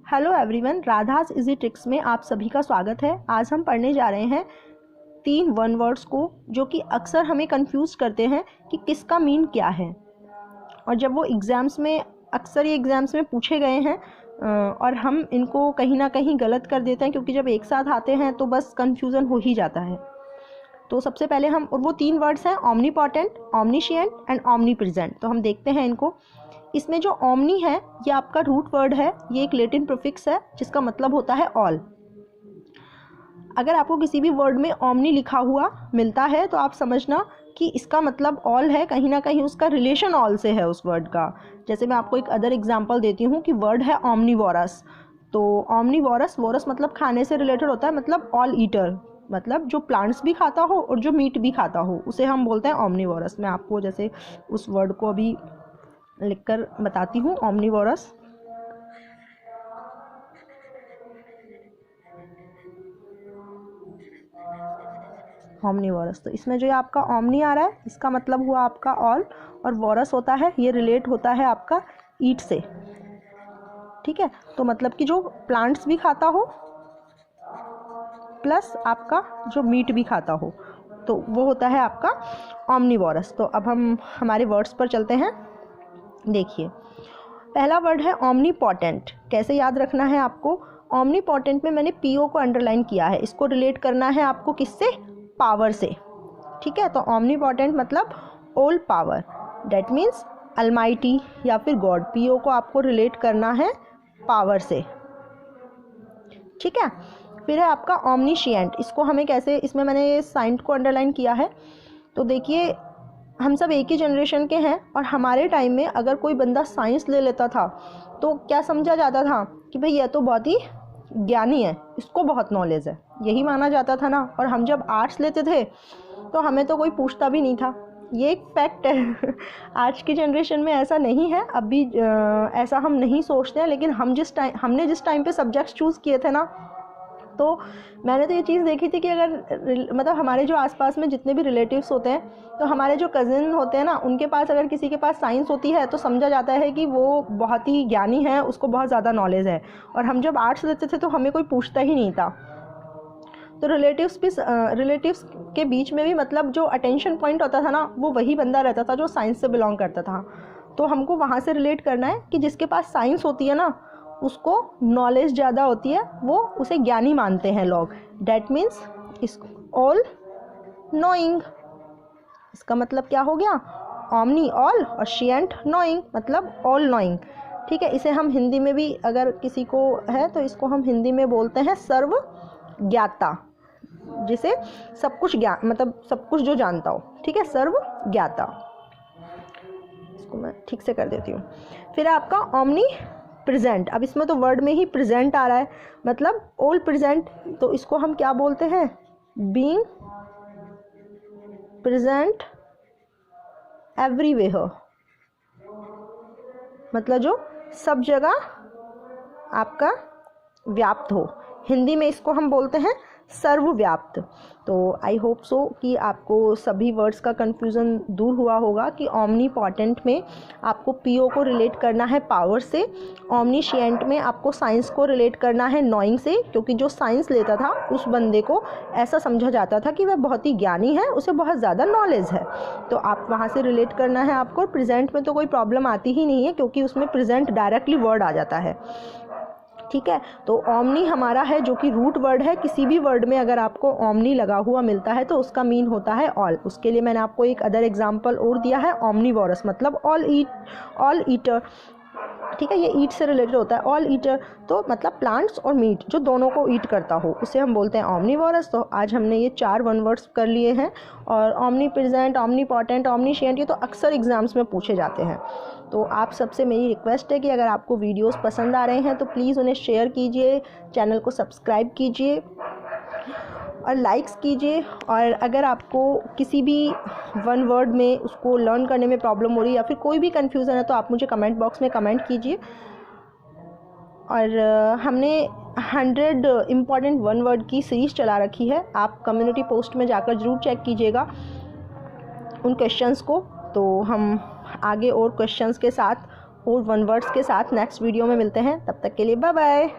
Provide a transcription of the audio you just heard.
Hello everyone, Radha's easy tricks में आप सभी का स्वागत है। आज हम पढ़ने जा रहे हैं 3 वन वर्ड्स को जो कि अक्सर हमें कंफ्यूज करते हैं कि किसका मीन क्या है। और जब वो एग्ज़ाम्स में अक्सर ये एग्ज़ाम्स में पूछे गए हैं और हम इनको कहीं ना कहीं गलत कर देते हैं, क्योंकि जब एक साथ आते हैं तो बस कन्फ्यूज़न हो ही जाता है। तो सबसे पहले हम, और वो 3 वर्ड्स हैं, ओमनीपोटेंट, ओमनीशिएंट एंड ओमनीप्रेजेंट। तो हम देखते हैं इनको। इसमें जो ओमनी है ये आपका रूट वर्ड है, ये एक लैटिन प्रीफिक्स है जिसका मतलब होता है ऑल। अगर आपको किसी भी वर्ड में ओमनी लिखा हुआ मिलता है तो आप समझना कि इसका मतलब ऑल है, कहीं ना कहीं उसका रिलेशन ऑल से है उस वर्ड का। जैसे मैं आपको एक अदर एग्जांपल देती हूँ कि वर्ड है ओमनीवोरस। तो ओमनीवोरस, वोरस मतलब खाने से रिलेटेड होता है, मतलब ऑल ईटर, मतलब जो प्लांट्स भी खाता हो और जो मीट भी खाता हो उसे हम बोलते हैं ओमनीवोरस। मैं आपको जैसे उस वर्ड को अभी लिखकर बताती हूँ, ओमनीवोरस। ओमनीवोरस, तो इसमें जो ये आपका ओमनी आ रहा है इसका मतलब हुआ आपका ऑल, और वोरस होता है, ये रिलेट होता है आपका ईट से। ठीक है, तो मतलब कि जो प्लांट्स भी खाता हो प्लस आपका जो मीट भी खाता हो, तो वो होता है आपका ओमनीवोरस। तो अब हम हमारे वर्ड्स पर चलते हैं। देखिए, पहला वर्ड है ओमनीपोटेंट। कैसे याद रखना है आपको? ओमनीपोटेंट में मैंने पीओ को अंडरलाइन किया है। इसको रिलेट करना है आपको किससे? पावर से। ठीक है, तो ओमनीपोटेंट मतलब all power, that means Almighty या फिर गॉड। पीओ को आपको रिलेट करना है पावर से। ठीक है, फिर है आपका ओमनीशिएंट। इसको हमें कैसे, इसमें मैंने साइंट को अंडरलाइन किया है। तो देखिए, हम सब एक ही जनरेशन के हैं और हमारे टाइम में अगर कोई बंदा साइंस ले लेता था तो क्या समझा जाता था कि भाई यह तो बहुत ही ज्ञानी है, इसको बहुत नॉलेज है, यही माना जाता था ना। और हम जब आर्ट्स लेते थे तो हमें तो कोई पूछता भी नहीं था, ये एक फैक्ट है। आज की जनरेशन में ऐसा नहीं है, अभी ऐसा हम नहीं सोचते हैं। लेकिन हमने जिस टाइम पे सब्जेक्ट्स चूज़ किए थे ना, तो मैंने तो ये चीज़ देखी थी कि अगर मतलब हमारे जो आसपास में जितने भी रिलेटिव्स होते हैं, तो हमारे जो कज़िन होते हैं ना, उनके पास अगर किसी के पास साइंस होती है तो समझा जाता है कि वो बहुत ही ज्ञानी है, उसको बहुत ज़्यादा नॉलेज है। और हम जब आर्ट्स लेते थे तो हमें कोई पूछता ही नहीं था। तो रिलेटिव्स के बीच में भी मतलब जो अटेंशन पॉइंट होता था ना, वो वही बंदा रहता था जो साइंस से बिलोंग करता था। तो हमको वहाँ से रिलेट करना है कि जिसके पास साइंस होती है ना, उसको नॉलेज ज़्यादा होती है, वो उसे ज्ञानी मानते हैं लोग। डैट मीन्स इस ऑल नोइंग। इसका मतलब क्या हो गया? ओमनी ऑल और शिएंट नोइंग, मतलब ऑल नोइंग। ठीक है, इसे हम हिंदी में भी अगर किसी को है तो इसको हम हिंदी में बोलते हैं सर्व ज्ञाता, जिसे सब कुछ ज्ञान, मतलब सब कुछ जो जानता हो। ठीक है, सर्व ज्ञाता। इसको मैं ठीक से कर देती हूँ। फिर आपका ओमनी प्रेजेंट। अब इसमें तो वर्ड में ही प्रेजेंट आ रहा है, मतलब ऑल प्रेजेंट। तो इसको हम क्या बोलते हैं? बीइंग प्रेजेंट एवरीवेयर, मतलब जो सब जगह आपका व्याप्त हो। हिंदी में इसको हम बोलते हैं सर्वव्याप्त। तो आई होप सो कि आपको सभी वर्ड्स का कन्फ्यूज़न दूर हुआ होगा कि ओमनीपोटेंट में आपको पीओ को रिलेट करना है पावर से, ओमनीशिएंट में आपको साइंस को रिलेट करना है नॉइंग से, क्योंकि जो साइंस लेता था उस बंदे को ऐसा समझा जाता था कि वह बहुत ही ज्ञानी है, उसे बहुत ज़्यादा नॉलेज है। तो आप वहाँ से रिलेट करना है आपको। प्रेजेंट में तो कोई प्रॉब्लम आती ही नहीं है, क्योंकि उसमें प्रेजेंट डायरेक्टली वर्ड आ जाता है। ठीक है, तो ओमनी हमारा है जो कि रूट वर्ड है। किसी भी वर्ड में अगर आपको ओमनी लगा हुआ मिलता है तो उसका मीन होता है ऑल। उसके लिए मैंने आपको एक अदर एग्जांपल और दिया है, ओमनीवोरस मतलब ऑल ईटर। ठीक है, ये ईट से रिलेटेड होता है। ऑल ईटर तो मतलब प्लांट्स और मीट जो दोनों को ईट करता हो, उसे हम बोलते हैं ओमनीवोरस। तो आज हमने ये 4 वन वर्ड्स कर लिए हैं। और ओमनी प्रेजेंट, ओमनीपोटेंट, ओमनीशिएंट, ये तो अक्सर एग्जाम्स में पूछे जाते हैं। तो आप सबसे मेरी रिक्वेस्ट है कि अगर आपको वीडियोस पसंद आ रहे हैं तो प्लीज़ उन्हें शेयर कीजिए, चैनल को सब्सक्राइब कीजिए और लाइक्स कीजिए। और अगर आपको किसी भी वन वर्ड में उसको लर्न करने में प्रॉब्लम हो रही है या फिर कोई भी कन्फ्यूज़न है तो आप मुझे कमेंट बॉक्स में कमेंट कीजिए। और हमने 100 इम्पॉर्टेंट वन वर्ड की सीरीज़ चला रखी है, आप कम्युनिटी पोस्ट में जाकर ज़रूर चेक कीजिएगा उन क्वेश्चंस को। तो हम आगे और क्वेश्चंस के साथ और वन वर्ड्स के साथ नेक्स्ट वीडियो में मिलते हैं। तब तक के लिए बाय बाय।